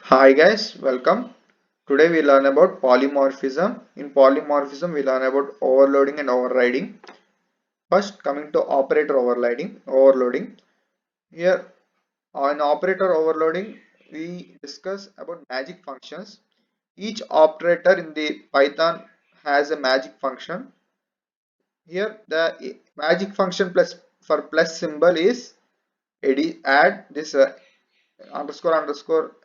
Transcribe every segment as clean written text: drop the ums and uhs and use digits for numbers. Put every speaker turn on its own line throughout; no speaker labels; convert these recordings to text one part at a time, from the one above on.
Hi guys, welcome. Today we learn about polymorphism. In polymorphism we learn about overloading and overriding. First coming to operator overloading. Here on operator overloading we discuss about magic functions. Each operator in the Python has a magic function. Here the magic function plus for plus symbol is add this underscore underscore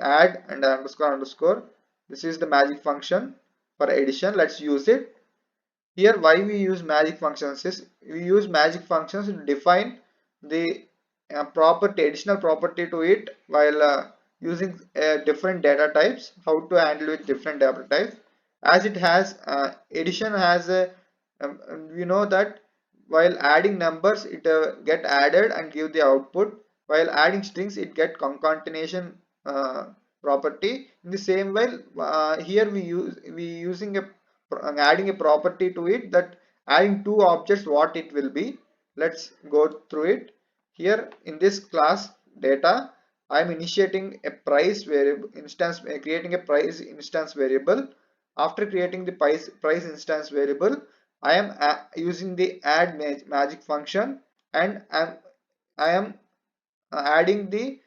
add and underscore underscore. This is the magic function for addition. Let's use it. Here why we use magic functions is we use magic functions to define the property, additional property to it while using different data types, how to handle with different data types. As it has addition has a we know that while adding numbers it get added and give the output, while adding strings it get concatenation uh, property. In the same way here we using a adding a property to it, that adding two objects what it will be. Let's go through it. Here in this class data I am initiating a price variable instance, creating a price instance variable. After creating the price instance variable, I am using the add magic function, and I am adding the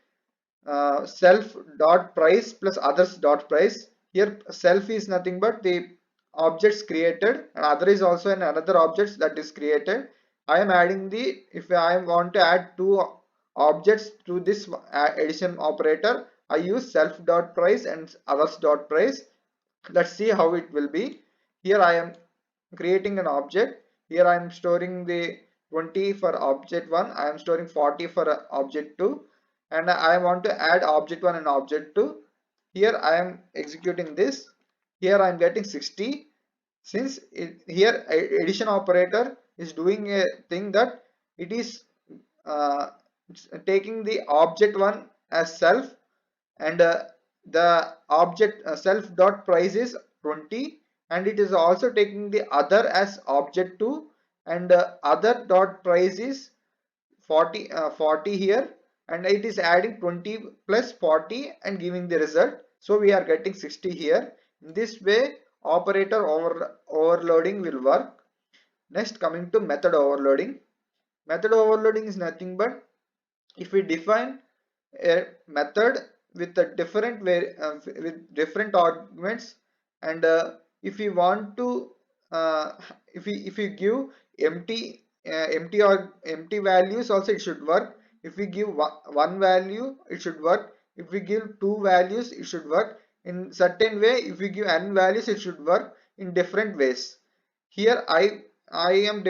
self dot price plus others dot price. Here self is nothing but the objects created, and other is also another objects that is created. I am adding the, if I want to add two objects to this addition operator, I use self dot price and others dot price. Let's see how it will be. Here I am creating an object. Here I am storing the 20 for object 1, I am storing 40 for object 2, and I want to add object 1 and object 2. Here I am executing this. Here I am getting 60. Since here addition operator is doing a thing that it is uh, taking the object 1 as self, and the object self dot price is 20, and it is also taking the other as object 2, and other dot price is 40 here, and it is adding 20 plus 40 and giving the result. So we are getting 60 here. In this way operator overloading will work. Next coming to method overloading. Method overloading is nothing but if we define a method with a different way with different arguments, and if we want to if we give empty values also it should work. If we give one value it should work. If we give two values it should work in certain way. If we give n values it should work in different ways. Here I am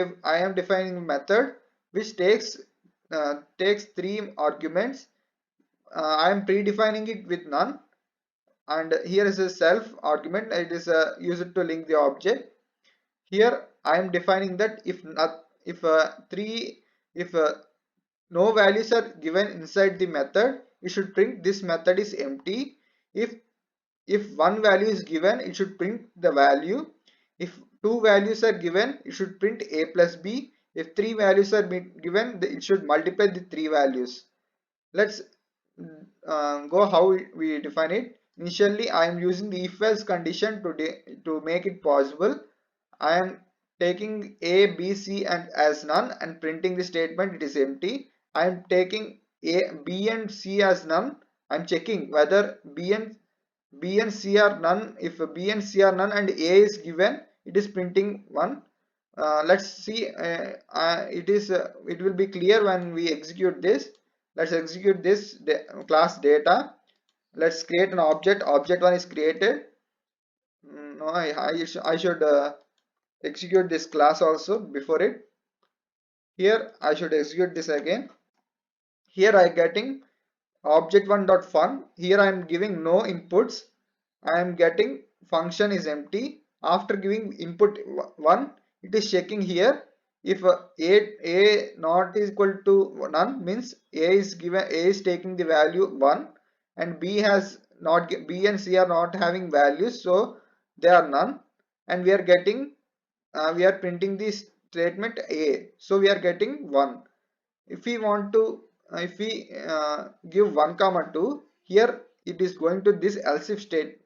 defining a method which takes three arguments. I am predefining it with none, and here is a self argument. It is used to link the object. Here I am defining that if not, if three if no values are given inside the method, it should print this method is empty. If one value is given, it should print the value. If two values are given, it should print a plus b. If three values are given, it should multiply the three values. Let's go how we define it. Initially I am using the if else condition to make it possible. I am taking a b c and as none and printing the statement it is empty. I am taking a b and c as none. I am checking whether b and c are none. If b and c are none and a is given, it is printing 1. Let's see, it will be clear when we execute this. Let's execute this class data. Let's create an object. Object 1 is created. No, I should execute this class also before it. Here I should execute this again. Here I getting object1 dot fun. Here I am giving no inputs. I am getting function is empty. After giving input 1, it is checking here if a not is equal to none, means a is taking the value 1, and b has not b and c are not having values, so they are none, and we are printing this statement a, so we are getting 1. If we want to if we give 1 comma 2, here it is going to this else if state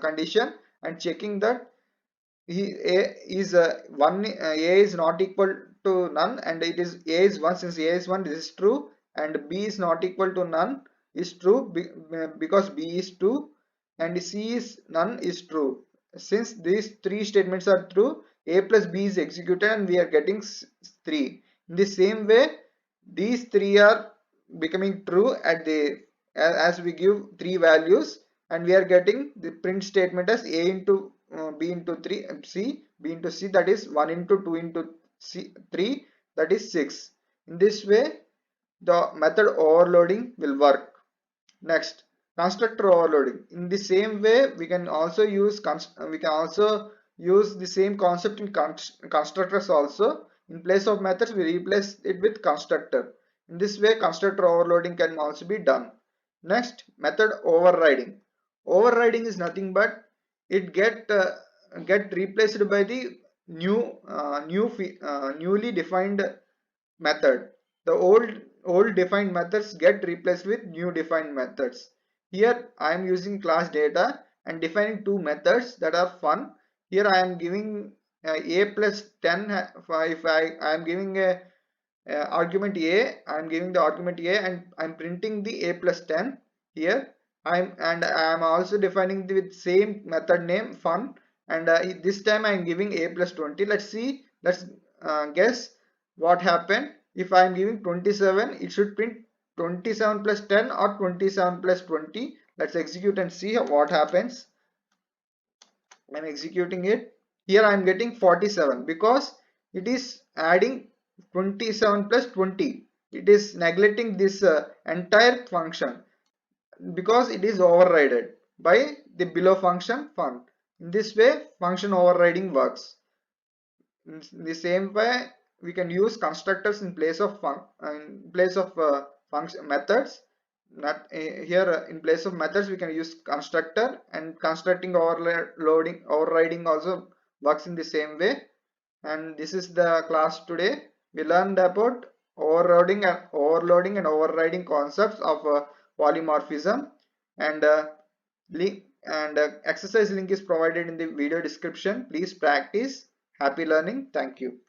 condition and checking that A is 1, A is not equal to none, and it is A is 1. Since A is 1, this is true, and B is not equal to none is true because B is 2, and C is none is true. Since these three statements are true, A plus B is executed and we are getting 3. In the same way, these three are becoming true at the as we give three values, and we are getting the print statement as A into B into 3 and C, B into C, that is 1 into 2 into C, 3, that is 6. In this way the method overloading will work. Next, constructor overloading. In the same way, we can also use the same concept in constructors also. In place of methods, we replace it with constructor. In this way, constructor overloading can also be done. Next, method overriding. Overriding is nothing but it get replaced by the newly defined method. The old defined methods get replaced with new defined methods. Here I am using class data and defining two methods that are fun. Here I am giving a plus 10. If I am giving a argument A, I am giving the argument A and I am printing the A plus 10 here. I am also defining the with same method name fun, and this time I am giving A plus 20. Let's guess what happened. If I am giving 27, it should print 27 plus 10 or 27 plus 20. Let's execute and see what happens. I'm executing it. Here I am getting 47 because it is adding 27 plus 20. It is neglecting this entire function because it is overridden by the below function fun. In this way, function overriding works. In the same way, we can use constructors in place of function methods. Not here in place of methods we can use constructor, and constructing overriding also works in the same way. And this is the class today. We learned about overloading and overriding concepts of polymorphism, and link and exercise link is provided in the video description. Please practice. Happy learning. Thank you.